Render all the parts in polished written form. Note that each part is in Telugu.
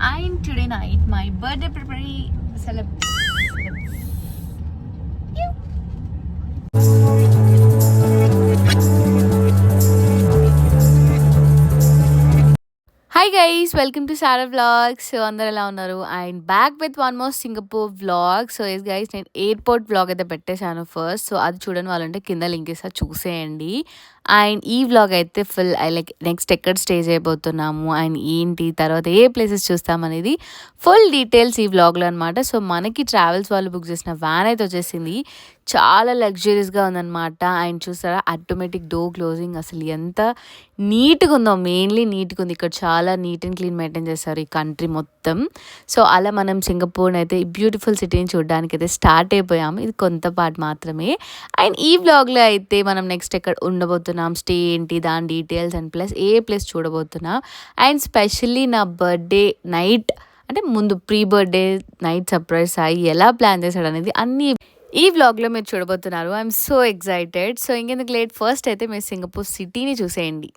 And today night, my birthday Hi guys, welcome to Sarah Vlogs. So అందరూ ఎలా ఉన్నారు? And back with one more Singapore vlog. So yes guys, నేను ఎయిర్పోర్ట్ వ్లాగ్ అయితే పెట్టేశాను ఫస్ట్. సో అది చూడని వాళ్ళంటే కింద లింక్ ఇస్తా, చూసేయండి. అండ్ ఈ వ్లాగ్ అయితే ఫుల్ లైక్ నెక్స్ట్ ఎక్కడ స్టే చేయబోతున్నాము అండ్ ఏంటి తర్వాత ఏ ప్లేసెస్ చూస్తామనేది ఫుల్ డీటెయిల్స్ ఈ వ్లాగ్లో అనమాట. సో మనకి ట్రావెల్స్ వాళ్ళు బుక్ చేసిన వ్యాన్ అయితే వచ్చేసింది. చాలా లగ్జరీస్గా ఉందన్నమాట. అండ్ చూసారా, ఆటోమేటిక్ డోర్ క్లోజింగ్, అసలు ఎంత నీట్గా ఉందో, మెయిన్లీ నీట్గా ఉంది. ఇక్కడ చాలా నీట్ అండ్ క్లీన్ మెయింటైన్ చేస్తారు ఈ కంట్రీ మొత్తం. సో అలా మనం సింగపూర్ని అయితే ఈ బ్యూటిఫుల్ సిటీని చూడడానికి అయితే స్టార్ట్ అయిపోయాము. ఇది కొంత పార్ట్ మాత్రమే. అండ్ ఈ వ్లాగ్లో అయితే మనం నెక్స్ట్ ఎక్కడ ఉండబోతున్నాం, స్టే ఏంటి, దాని details and plus A place చూడబోతున్నాం. అండ్ స్పెషల్లీ నా బర్త్డే నైట్, అంటే ముందు ప్రీ బర్త్డే నైట్ సర్ప్రైజ్ అయ్యి ఎలా ప్లాన్ చేశాడు అనేది అన్నీ ఈ వ్లాగ్లో మీరు చూడబోతున్నారు. I'm so excited. సో ఇంకెందుకు లేట్, ఫస్ట్ అయితే మీరు సింగపూర్ సిటీని చూసేయండి.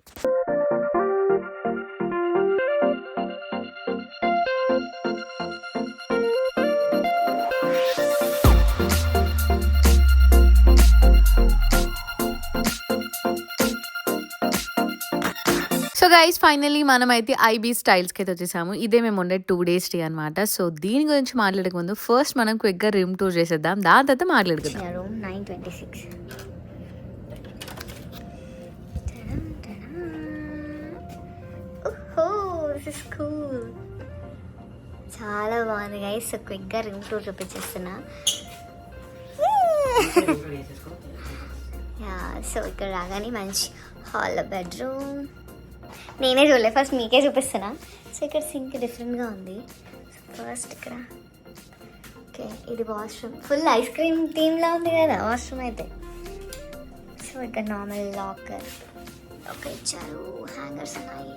సో గైస్, ఫైనలీ మనం అయితే ఐబీ స్టైల్స్కి అయితే వచ్చేసాము. ఇదే మేము ఉండే 2 days స్టే అనమాట. సో దీని గురించి మాట్లాడక ముందు ఫస్ట్ మనం క్విక్గా రూమ్ టూర్ చేసేద్దాం, దాని తర్వాత మాట్లాడుకుందాం. రూమ్ 926. చాలా బాగుంది గైస్. సో క్విక్గా రూమ్ టూర్ చూపించేస్తున్నా. సో ఇక్కడ రాగానే మంచి హాల్, బెడ్రూమ్. నేనే చూడలే, ఫస్ట్ మీకే చూపిస్తున్నా. సో ఇక్కడ సింక్ డిఫరెంట్గా ఉంది. సో ఫస్ట్ ఇక్కడ ఓకే, ఇది వాష్రూమ్. ఫుల్ ఐస్ క్రీమ్ థీమ్లా ఉంది కదా వాష్రూమ్ అయితే. సో ఇక్కడ నార్మల్ లాకర్ ఓకే ఇచ్చారు, హ్యాంగర్స్ ఉన్నాయి.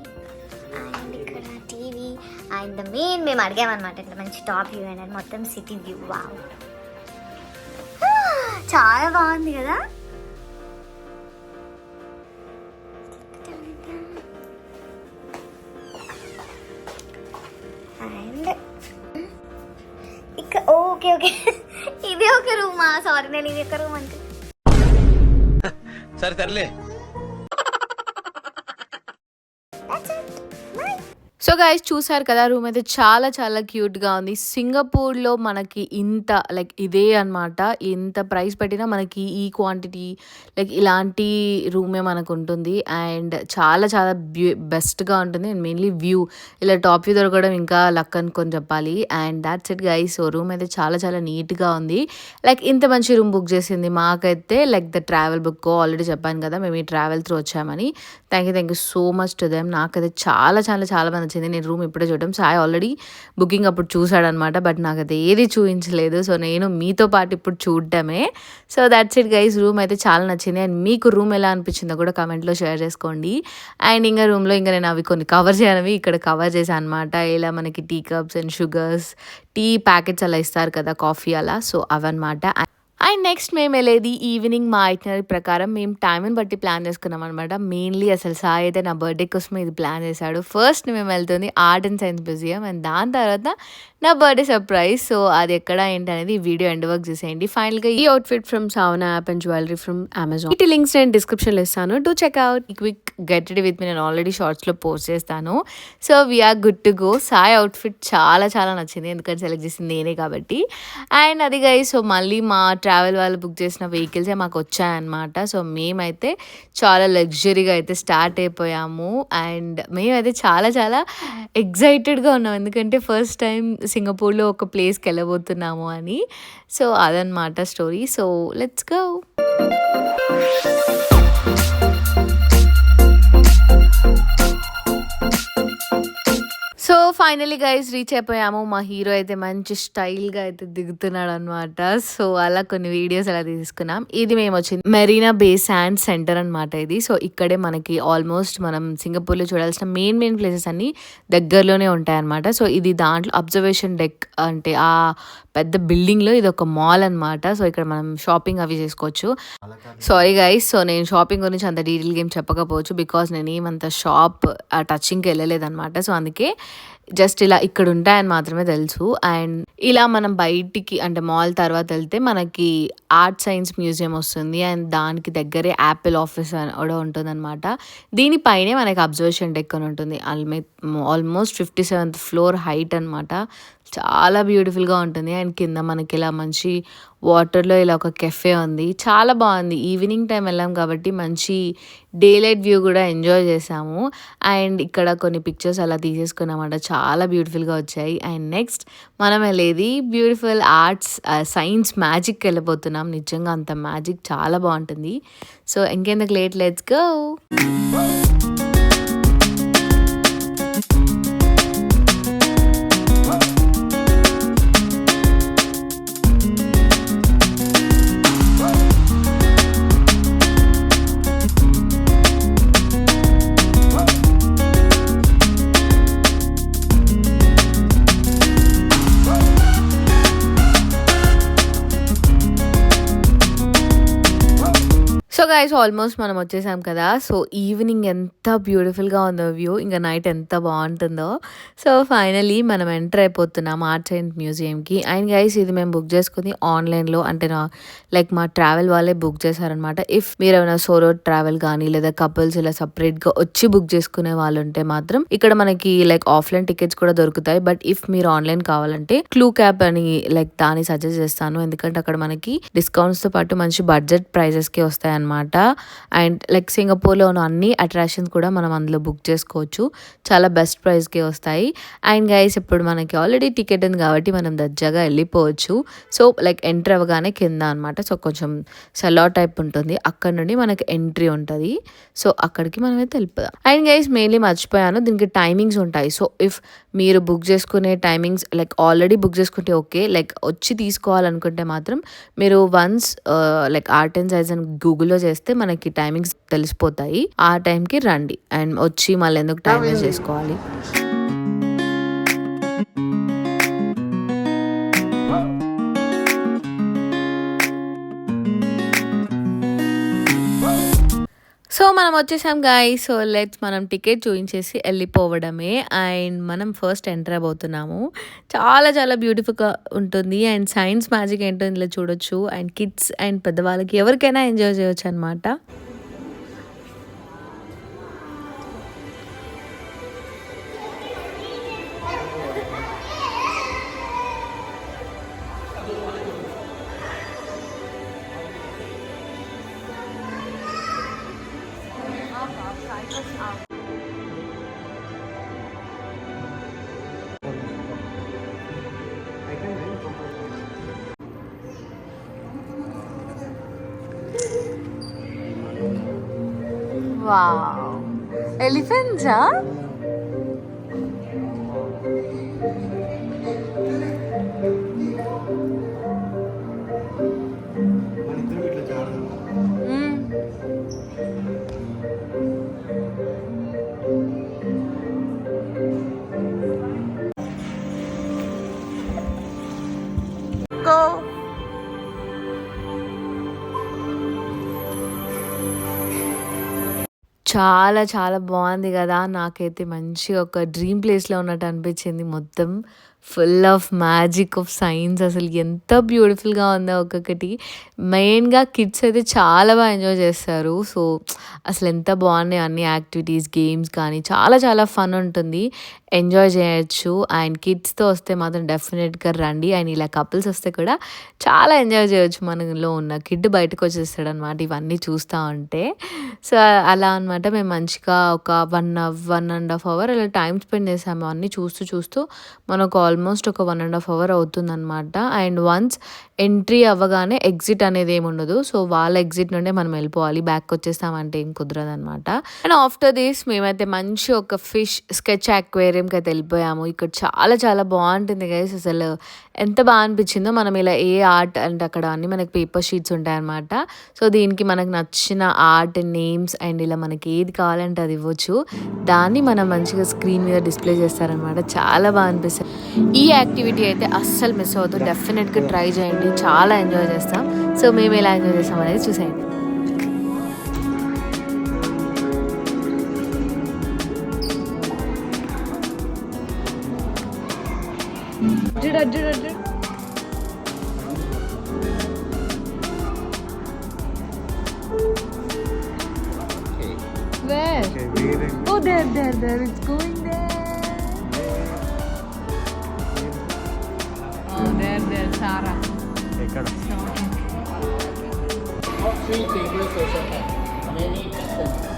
అండ్ ఇక్కడ టీవీ. అండ్ ద మెయిన్ మేము అడిగామన్నమాట, ఇట్లా మంచి టాప్ వ్యూ అండ్ మొత్తం సిటీ వ్యూ. వావ్, చాలా బాగుంది కదా. అండ్ ఇక్కడ ఓకే ఓకే ఇది ఒక రూమా? సారీ, నేను ఇది ఒక రూమ్ అంటే సరే తరలే. సో గైస్, చూసారు కదా, రూమ్ అయితే చాలా చాలా క్యూట్గా ఉంది. సింగపూర్లో మనకి ఇంత లైక్ ఇదే అనమాట, ఇంత ప్రైస్ పెట్టినా మనకి ఈ క్వాంటిటీ లైక్ ఇలాంటి రూమే మనకు ఉంటుంది. అండ్ చాలా చాలా బెస్ట్గా ఉంటుంది. అండ్ మెయిన్లీ వ్యూ, ఇలా టాప్ వ్యూ దొరకడం ఇంకా లక్ అనుకొని చెప్పాలి. And that's it guys. So room అయితే చాలా చాలా నీట్గా ఉంది. లైక్ ఇంత మంచి రూమ్ బుక్ చేసింది మాకైతే like the travel book. Already చెప్పాను కదా మేము ఈ ట్రావెల్ త్రూ వచ్చామని. Thank you so much to them. నాకైతే చాలా చాలా చాలా మంది వచ్చింది. నేను రూమ్ ఇప్పుడే చూడటం, సాయి ఆల్రెడీ బుకింగ్ అప్పుడు చూసాడనమాట, బట్ నాకు అది ఏది చూపించలేదు. సో నేను మీతో పాటు ఇప్పుడు చూడటమే. So that's it guys. Room అయితే చాలా నచ్చింది. అండ్ మీకు రూమ్ ఎలా అనిపించిందో కూడా కమెంట్లో షేర్ చేసుకోండి. అండ్ ఇంకా రూమ్లో ఇంకా నేను అవి కొన్ని కవర్ చేయనివి ఇక్కడ కవర్ చేశాను అనమాట. ఇలా మనకి tea cups and sugars, tea packets అలా ఇస్తారు కదా, కాఫీ అలా. సో అవన్నమాట. అండ్ నెక్స్ట్ మేము వెళ్ళేది ఈవినింగ్. మా ఐటినరీ ప్రకారం మేము టైంని బట్టి ప్లాన్ చేసుకున్నాం అనమాట. మెయిన్లీ అసలు సాయి అయితే నా బర్త్డే కోసమే ఇది ప్లాన్ చేశాడు. ఫస్ట్ మేము వెళ్తుంది art and science museum, and దాని తర్వాత నా బర్త్డే సర్ప్రైజ్. సో అది ఎక్కడ ఏంటి అనేది ఈ వీడియో ఎండ్ వర్క్ చేసేయండి. ఫైనల్గా ఈ outfit from Savana app and jewellery from Amazon. ఈ లింక్స్ నేను డిస్క్రిప్షన్లో ఇస్తాను, do check out. Quick get ready with me నేను ఆల్రెడీ షార్ట్స్లో పోస్ట్ చేస్తాను. So we're good to go. సాయి అవుట్ఫిట్ చాలా చాలా నచ్చింది, ఎందుకంటే సెలెక్ట్ చేసింది నేనే కాబట్టి. అండ్ అది గైస్, సో మళ్ళీ మా ట్రావెల్ వాళ్ళు బుక్ చేసిన వెహికల్సే మాకు వచ్చాయన్నమాట. సో మేమైతే చాలా లగ్జరీగా అయితే స్టార్ట్ అయిపోయాము. అండ్ మేమైతే చాలా చాలా ఎగ్జైటెడ్గా ఉన్నాం, ఎందుకంటే ఫస్ట్ టైం సింగపూర్లో ఒక ప్లేస్కి వెళ్ళబోతున్నాము అని. సో అదనమాట story. So let's go. So finally guys reach అయిపోయాము. మా హీరో అయితే మంచి స్టైల్గా అయితే దిగుతున్నాడు అనమాట. సో అలా కొన్ని వీడియోస్ అలా తీసుకున్నాం. ఇది మేము వచ్చింది మెరీనా బే శాండ్ సెంటర్ అనమాట ఇది. సో ఇక్కడే మనకి ఆల్మోస్ట్ మనం సింగపూర్లో చూడాల్సిన మెయిన్ ప్లేసెస్ అన్ని దగ్గరలోనే ఉంటాయన్నమాట. సో ఇది దాంట్లో అబ్జర్వేషన్ డెక్ అంటే ఆ పెద్ద బిల్డింగ్లో ఇది ఒక మాల్ అనమాట. సో ఇక్కడ మనం షాపింగ్ అవి చేసుకోవచ్చు. సారీ గైస్, సో నేను షాపింగ్ గురించి అంత డీటెయిల్గా ఏం చెప్పకపోవచ్చు, బికాస్ నేను ఏమంత షాప్ టచింగ్కి వెళ్ళలేదన్నమాట. సో అందుకే జస్ట్ ఇలా ఇక్కడ ఉంటాయని మాత్రమే తెలుసు. అండ్ ఇలా మనం బయటికి అంటే మాల్ తర్వాత వెళ్తే మనకి ఆర్ట్ సైన్స్ మ్యూజియం వస్తుంది. అండ్ దానికి దగ్గరే యాపిల్ ఆఫీస్ కూడా ఉంటుందన్నమాట. దీనిపైనే మనకి అబ్జర్వేషన్ డెక్ అని ఉంటుంది. ఆల్మోస్ట్ 57th ఫ్లోర్ హైట్ అనమాట. చాలా బ్యూటిఫుల్గా ఉంటుంది. అండ్ కింద మనకి ఇలా మంచి వాటర్లో ఇలా ఒక కెఫే ఉంది. చాలా బాగుంది. ఈవినింగ్ టైం వెళ్ళాం కాబట్టి మంచి డే లైట్ వ్యూ కూడా ఎంజాయ్ చేసాము. అండ్ ఇక్కడ కొన్ని పిక్చర్స్ అలా తీసేసుకున్నామంట. చాలా బ్యూటిఫుల్గా వచ్చాయి. అండ్ నెక్స్ట్ మనం వెళ్ళేది బ్యూటిఫుల్ ఆర్ట్స్ సైన్స్ మ్యాజిక్కి వెళ్ళిపోతున్నాం. నిజంగా అంత మ్యాజిక్ చాలా బాగుంటుంది. సో ఇంకెందుకు late, let's go. So guys almost మనం వచ్చేసాం కదా. సో ఈవినింగ్ ఎంత బ్యూటిఫుల్గా ఉందో వ్యూ, ఇంకా నైట్ ఎంత బాగుంటుందో. సో ఫైనలీ మనం ఎంటర్ అయిపోతున్నాం ఆర్ట్స్ అండ్ మ్యూజియంకి. అండ్ గైస్ ఇది మేము బుక్ చేసుకుంది ఆన్లైన్లో, అంటే లైక్ మా ట్రావెల్ వాళ్ళే బుక్ చేశారనమాట. ఇఫ్ మీరు ఏమైనా సోలో ట్రావెల్ కానీ లేదా కపుల్స్ ఇలా సపరేట్గా వచ్చి బుక్ చేసుకునే వాళ్ళు ఉంటే మాత్రం ఇక్కడ మనకి లైక్ ఆఫ్లైన్ టికెట్స్ కూడా దొరుకుతాయి. బట్ ఇఫ్ మీరు ఆన్లైన్ కావాలంటే క్లూ క్యాప్ అని లైక్ దాన్ని సజెస్ట్ చేస్తాను. ఎందుకంటే అక్కడ మనకి డిస్కౌంట్స్తో పాటు మంచి బడ్జెట్ ప్రైజెస్కి వస్తాయి అనమాట. అండ్ లైక్ సింగపూర్లో ఉన్న అన్ని అట్రాక్షన్స్ కూడా మనం అందులో బుక్ చేసుకోవచ్చు. చాలా బెస్ట్ ప్రైస్కి వస్తాయి. అండ్ గైస్ ఇప్పుడు మనకి ఆల్రెడీ టికెట్ ఉంది కాబట్టి మనం దర్జాగా వెళ్ళిపోవచ్చు. సో లైక్ ఎంటర్ అవ్వగానే కింద అనమాట. సో కొంచెం సెలా టైప్ ఉంటుంది. అక్కడ నుండి మనకి ఎంట్రీ ఉంటుంది. సో అక్కడికి మనం అయితే వెళ్ళిపోదాం. అండ్ గైస్ మెయిన్లీ మర్చిపోయాను, దీనికి టైమింగ్స్ ఉంటాయి. సో ఇఫ్ మీరు బుక్ చేసుకునే టైమింగ్స్ లైక్ ఆల్రెడీ బుక్ చేసుకుంటే ఓకే, లైక్ వచ్చి తీసుకోవాలనుకుంటే మాత్రం మీరు once like art and science అని గూగుల్లో చేస్తే మనకి టైమింగ్స్ తెలిసిపోతాయి. ఆ టైంకి రండి అండ్ వచ్చి మళ్ళీ ఎందుకు టైం వేస్ట్ చేసుకోవాలి. సో మనం వచ్చేసాం గాయ్స్. సో మనం టికెట్ చూపించేసి వెళ్ళిపోవడమే. అండ్ మనం ఫస్ట్ ఎంటర్ అయిపోతున్నాము. చాలా చాలా బ్యూటిఫుల్గా ఉంటుంది. అండ్ సైన్స్ మ్యాజిక్ ఏంటో ఇందులో చూడొచ్చు. అండ్ కిడ్స్ అండ్ పెద్దవాళ్ళకి ఎవరికైనా ఎంజాయ్ చేయొచ్చు అనమాట. వావ్, ఎలిఫెంట్సా? Go. చాలా చాలా బాగుంది కదా. నాకైతే మంచిగా ఒక డ్రీమ్ ప్లేస్లో ఉన్నట్టు అనిపించింది. మొత్తం full of magic of science. అసలు ఎంత బ్యూటిఫుల్గా ఉందో ఒక్కొక్కటి. మెయిన్గా కిడ్స్ అయితే చాలా బాగా ఎంజాయ్ చేస్తారు. సో అసలు ఎంత బాగున్నాయి అన్ని యాక్టివిటీస్, గేమ్స్ కానీ చాలా చాలా ఫన్ ఉంటుంది, ఎంజాయ్ చేయొచ్చు. అండ్ కిడ్స్తో వస్తే మాత్రం డెఫినెట్గా రండి. అండ్ ఇలా కపుల్స్ వస్తే కూడా చాలా ఎంజాయ్ చేయొచ్చు. మనలో ఉన్న కిడ్ బయటకు వచ్చేస్తాడు అనమాట ఇవన్నీ చూస్తూ ఉంటే. సో అలా అనమాట. మేము మంచిగా ఒక 1.5 hour అలా టైం స్పెండ్ చేసాము. అన్నీ చూస్తూ చూస్తూ మనకు ఆల్మోస్ట్ ఒక 1.5 hour అవుతుందన్నమాట. అండ్ వన్స్ ఎంట్రీ అవ్వగానే ఎగ్జిట్ అనేది ఏమి ఉండదు. సో వాళ్ళ ఎగ్జిట్ నుండే మనం వెళ్ళిపోవాలి. బ్యాక్ వచ్చేస్తామంటే ఏం కుదరదు అనమాట. అండ్ ఆఫ్టర్ దిస్ మేమైతే మంచి ఒక ఫిష్ స్కెచ్ అక్వేరియంకి అయితే వెళ్ళిపోయాము. ఇక్కడ చాలా చాలా బాగుంటుంది గైస్. అసలు ఎంత బాగా అనిపించిందో. మనం ఇలా ఏ ఆర్ట్ అంటే అక్కడ అన్ని మనకి పేపర్ షీట్స్ ఉంటాయన్నమాట. సో దీనికి మనకు నచ్చిన ఆర్ట్ నేమ్స్ అండ్ ఇలా మనకి ఏది కావాలంటే అది ఇవ్వచ్చు. దాన్ని మనం మంచిగా స్క్రీన్ మీద డిస్ప్లే చేస్తారనమాట. చాలా బాగా అనిపిస్తుంది. ఈ యాక్టివిటీ అయితే అస్సలు మిస్ అవుతుంది. డెఫినెట్గా ట్రై చేయండి, చాలా ఎంజాయ్ చేస్తాం. సో మేము ఎలా ఎంజాయ్ చేస్తాం అనేది చూసేయండి. Where? Oh, there. It's going there. Oh, there. Sarah. ఎక్కడ Three tables also have many customers.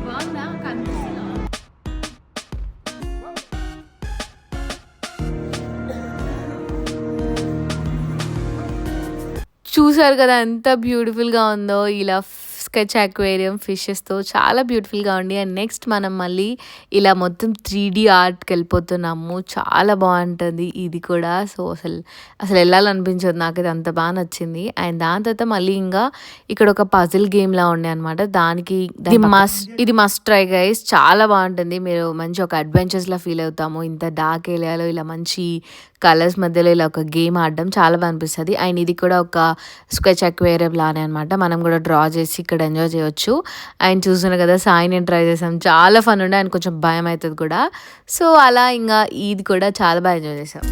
బాగుందా కనిపిస్తుందా? చూసారు కదా ఎంత బ్యూటిఫుల్గా ఉందో ఇలా స్కెచ్ అక్వేరియం ఫిషెస్తో చాలా బ్యూటిఫుల్గా ఉంది. అండ్ నెక్స్ట్ మనం మళ్ళీ ఇలా మొత్తం 3D ఆర్ట్కి వెళ్ళిపోతున్నాము. చాలా బాగుంటుంది ఇది కూడా. సో అసలు వెళ్ళాలనిపించదు, నాకైతే అంత బాగా నచ్చింది. అండ్ దాని తర్వాత మళ్ళీ ఇంకా ఇక్కడ ఒక పజిల్ గేమ్లా ఉండే అనమాట. ఇది మస్ట్ ట్రై గైస్, చాలా బాగుంటుంది. మీరు మంచి ఒక అడ్వెంచర్స్లా ఫీల్ అవుతాము. ఇంత డార్క్ ఏరియాలో ఇలా మంచి కలర్స్ మధ్యలో ఇలా ఒక గేమ్ ఆడడం చాలా బాగా అనిపిస్తుంది. అండ్ ఇది కూడా ఒక స్కెచ్ అక్వేరియం లానే అనమాట. మనం కూడా డ్రా చేసి ఇక్కడ ఎంజాయ్ చేయొచ్చు. అండ్ చూస్తున్నారు కదా, సాయి నేను ట్రై చేసాం, చాలా ఫన్ ఉండే. అండ్ కొంచెం భయం అవుతుంది కూడా. సో అలా ఇంకా ఇది కూడా చాలా బాగా ఎంజాయ్ చేసాం.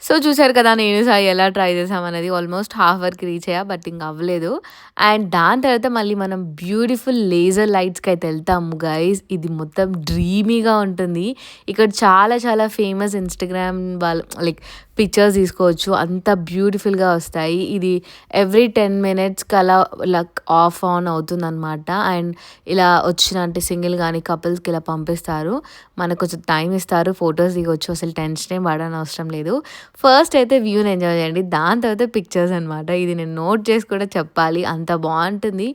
సో చూసారు కదా, నేను సాయి ఎలా ట్రై చేసామనేది. ఆల్మోస్ట్ హాఫ్ వరకు రీచ్ అయ్యా, బట్ ఇంకా అవ్వలేదు. అండ్ దాని తర్వాత మళ్ళీ మనం బ్యూటిఫుల్ లేజర్ లైట్స్కి అయితే వెళ్తాము గైస్. ఇది మొత్తం డ్రీమీగా ఉంటుంది. ఇక్కడ చాలా ఫేమస్ ఇన్స్టాగ్రామ్ వాళ్ళు లైక్ పిక్చర్స్ తీసుకోవచ్చు, అంత బ్యూటిఫుల్గా వస్తాయి. ఇది ఎవ్రీ 10 minutesకి అలా లక్ ఆఫ్ ఆన్ అవుతుందన్నమాట. అండ్ ఇలా వచ్చిన అంటే సింగిల్ కానీ కపుల్స్కి ఇలా పంపిస్తారు. మనకు కొంచెం టైం ఇస్తారు, ఫొటోస్ దిగొచ్చు. అసలు టెన్షన్ ఏం పడని అవసరం లేదు. ఫస్ట్ అయితే వ్యూని ఎంజాయ్ చేయండి, దాని తర్వాత పిక్చర్స్ అనమాట. ఇది నేను నోట్ చేసి కూడా చెప్పాలి, అంత బాగుంటుంది.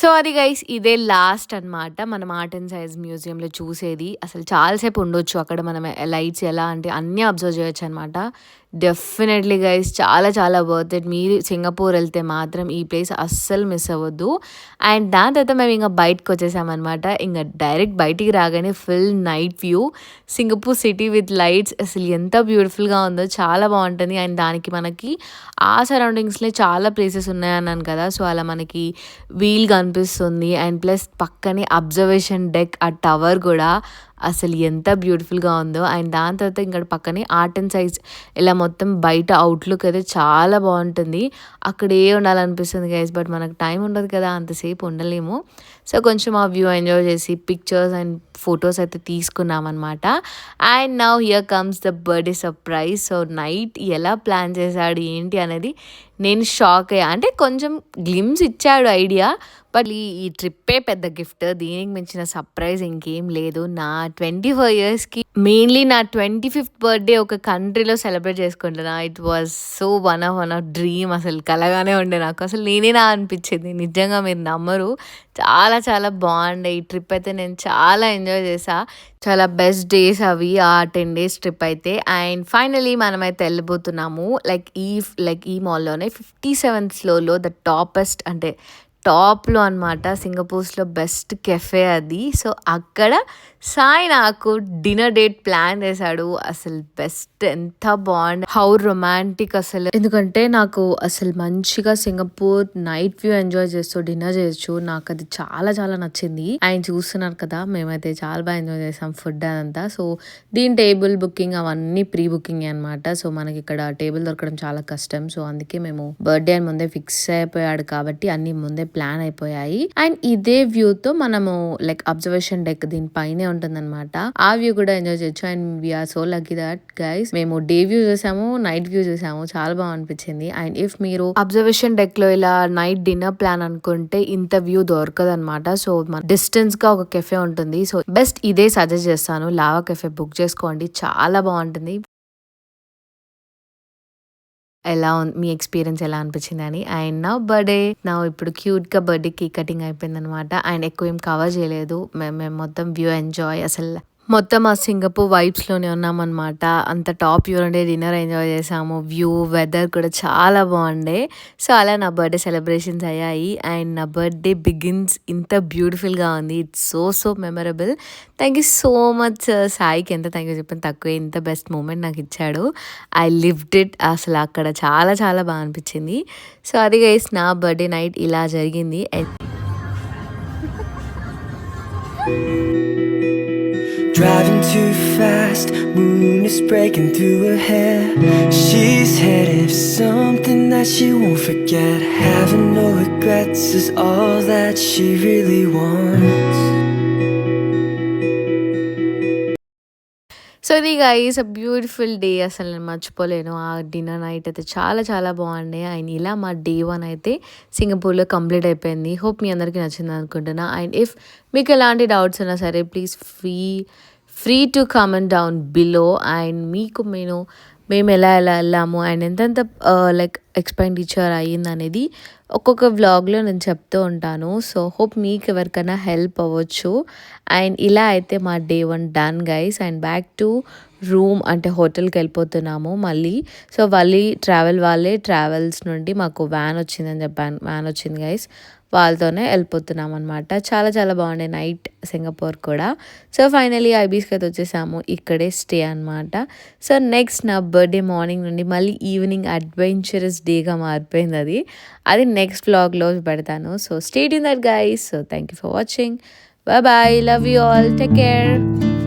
సో అది గైస్, ఇదే లాస్ట్ అనమాట మనం ఆర్ట్ అండ్ సైన్స్ మ్యూజియంలో చూసేది. అసలు చాలాసేపు ఉండొచ్చు అక్కడ. మనం లైట్స్ ఎలా అంటే అన్నీ అబ్జర్వ్ చేయొచ్చు అనమాట. డెఫినెట్లీ గైస్, చాలా వర్త్ ఇట్. మీరు సింగపూర్ వెళ్తే మాత్రం ఈ ప్లేస్ అస్సలు మిస్ అవ్వద్దు. అండ్ దాని తర్వాత మేము ఇంకా బయటకు వచ్చేసామన్నమాట. ఇంకా డైరెక్ట్ బయటికి రాగానే full night view, Singapore city with lights. అసలు ఎంత బ్యూటిఫుల్గా ఉందో, చాలా బాగుంటుంది. అండ్ దానికి మనకి ఆ సరౌండింగ్స్లో చాలా ప్లేసెస్ ఉన్నాయన్నాను కదా. సో అలా మనకి వీల్ కనిపిస్తుంది. అండ్ ప్లస్ పక్కనే అబ్జర్వేషన్ డెక్, ఆ టవర్ కూడా అసలు ఎంత బ్యూటిఫుల్గా ఉందో. అండ్ దాని తర్వాత ఇక్కడ పక్కనే ఆర్ట్ అండ్ సైన్స్ ఇలా మొత్తం బయట అవుట్లుక్ అయితే చాలా బాగుంటుంది. అక్కడే ఉండాలనిపిస్తుంది గైస్, బట్ మనకు టైం ఉండదు కదా, అంతసేపు ఉండలేము. సో కొంచెం ఆ వ్యూ ఎంజాయ్ చేసి పిక్చర్స్ అండ్ ఫొటోస్ అయితే తీసుకున్నాం అనమాట. And now here comes the birthday surprise. So night ఎలా ప్లాన్ చేశాడు ఏంటి అనేది నేను షాక్ అయ్యా. అంటే కొంచెం గ్లిమ్స్ ఇచ్చాడు ఐడియా. బట్ ఈ ట్రిప్పే పెద్ద గిఫ్ట్. దీనికి మించిన సర్ప్రైజ్ ఇంకేం లేదు. నా 24 ఇయర్స్‌కి మెయిన్‌లీ నా 25థ్ బర్త్‌డే ఒక కంట్రీలో సెలబ్రేట్ చేసుకుంటున్నా. It was so one of dream. అసలు కలగానే ఉండే నాకు. అసలు నేనేనా అనిపించింది. నిజంగా మీరు నమ్మరు. చాలా చాలా బాగుండే ఈ ట్రిప్ అయితే. నేను చాలా ఎంజాయ్ చేశా. చాలా బెస్ట్ డేస్ అవి ఆ 10 డేస్ ట్రిప్ అయితే. అండ్ ఫైనలీ మనమైతే వెళ్ళిపోతున్నాము. లైక్ ఈ మాల్‌లోనే 57th ఫ్లోర్‌లో ద టాపెస్ట్ అంటే టాప్‌లో అనమాట. సింగపూర్స్‌లో బెస్ట్ కెఫే అది. సో, అక్కడ సాయి నాకు డిన్నర్ డేట్ ప్లాన్ చేశాడు. అసలు బెస్ట్ ఎంత బాగుండే. హౌ రొమాంటిక్ అసలు. ఎందుకంటే నాకు అసలు మంచిగా సింగపూర్ నైట్ వ్యూ ఎంజాయ్ చేస్తూ డిన్నర్ చేయొచ్చు. నాకు అది చాలా చాలా నచ్చింది. ఆయన చూస్తున్నారు కదా, మేమైతే చాలా బాగా ఎంజాయ్ చేసాం ఫుడ్ అదంతా. సో, దీని టేబుల్ బుకింగ్ అవన్నీ ప్రీ బుకింగ్ అనమాట. సో, మనకి ఇక్కడ టేబుల్ దొరకడం చాలా కష్టం. సో, అందుకే మేము బర్త్డే అని ముందే ఫిక్స్ అయిపోయాడు కాబట్టి అన్ని ముందే ప్లాన్ అయిపోయాయి. అండ్ ఇదే వ్యూ తో మనము లైక్ అబ్జర్వేషన్ డెక్ దీని పైనే ఉంటుందన్నమాట. ఆ వ్యూ కూడా ఎంజాయ్ చేయొచ్చు. And we're so lucky that guys మేము డే వ్యూ చూసాము, నైట్ వ్యూ చూసాము. చాలా బాగా అనిపించింది. అండ్ ఇఫ్ మీరు అబ్జర్వేషన్ డెక్ లో ఇలా నైట్ డిన్నర్ ప్లాన్ అనుకుంటే ఇంత వ్యూ దొరకదు అనమాట. సో మన డిస్టెన్స్ గా ఒక కెఫే ఉంటుంది. సో బెస్ట్ ఇదే సజెస్ట్ చేస్తాను. లావా కెఫే బుక్ చేసుకోండి, చాలా బాగుంటుంది. ఎలా మీ ఎక్స్పీరియన్స్ ఎలా అనిపించింది అని. అండ్ నా బర్త్డే నా ఇప్పుడు క్యూట్గా బర్త్డే కేక్ కటింగ్ అయిపోయింది అనమాట. అండ్ ఎక్కువ ఏం కవర్ చేయలేదు. మేము మొత్తం వ్యూ ఎంజాయ్ అసలు మొత్తం ఆ సింగపూర్ వైబ్స్లోనే ఉన్నామన్నమాట. అంత టాప్ వ్యూ ఉండే డిన్నర్ ఎంజాయ్ చేసాము. వ్యూ వెదర్ కూడా చాలా బాగుండే. సో అలా నా బర్త్డే సెలబ్రేషన్స్ అయ్యాయి. అండ్ నా బర్త్డే బిగిన్స్ ఇంత బ్యూటిఫుల్గా ఉంది. It's so memorable. Thank you so much సాయికి. ఎంత థ్యాంక్ యూ చెప్పిన తక్కువే. ఇంత బెస్ట్ మూమెంట్ నాకు ఇచ్చాడు. I lived it. అసలు అక్కడ చాలా చాలా బాగా అనిపించింది. సో అది గైస్ నా బర్త్డే నైట్ ఇలా జరిగింది. Driving too fast, moon is breaking through her hair. She's headed for something that she won't forget. Having no regrets is all that she really wants. So ఇది గైస్ అ బ్యూటిఫుల్ డే. అసలు నేను మర్చిపోలేను. ఆ డిన్నర్ నైట్ అయితే చాలా చాలా బాగుండే. అండ్ ఇలా మా డే 1 అయితే సింగపూర్లో కంప్లీట్ అయిపోయింది. హోప్ మీ అందరికీ నచ్చింది అనుకుంటున్నా. అండ్ ఇఫ్ మీకు ఎలాంటి డౌట్స్ ఉన్నా సరే please free to comment down below. And మీకు మేము ఎలా వెళ్ళాము అండ్ ఎంతెంత లైక్ ఎక్స్పెండిచర్ అయ్యింది అనేది ఒక్కొక్క వ్లాగ్లో నేను చెప్తూ ఉంటాను. సో హోప్ మీకు ఎవరికైనా హెల్ప్ అవ్వచ్చు. అండ్ ఇలా అయితే మా day 1 done guys. And back to room అంటే హోటల్కి వెళ్ళిపోతున్నాము మళ్ళీ. సో మళ్ళీ ట్రావెల్స్ నుండి మాకు వ్యాన్ వచ్చిందని చెప్పాను. వ్యాన్ వచ్చింది గైస్, వాళ్ళతోనే వెళ్ళిపోతున్నాం అనమాట. చాలా చాలా బాగుండే నైట్ సింగపూర్ కూడా. సో ఫైనలీ ఐబీస్కి అయితే వచ్చేసాము. ఇక్కడే స్టే అనమాట. సో నెక్స్ట్ నా బర్త్డే మార్నింగ్ నుండి మళ్ళీ ఈవినింగ్ అడ్వెంచరస్ డేగా మారిపోయింది. అది నెక్స్ట్ వ్లాగ్లో పెడతాను. So stay tune that guys. So thank you for watching. Bye bye. Love you all. Take care.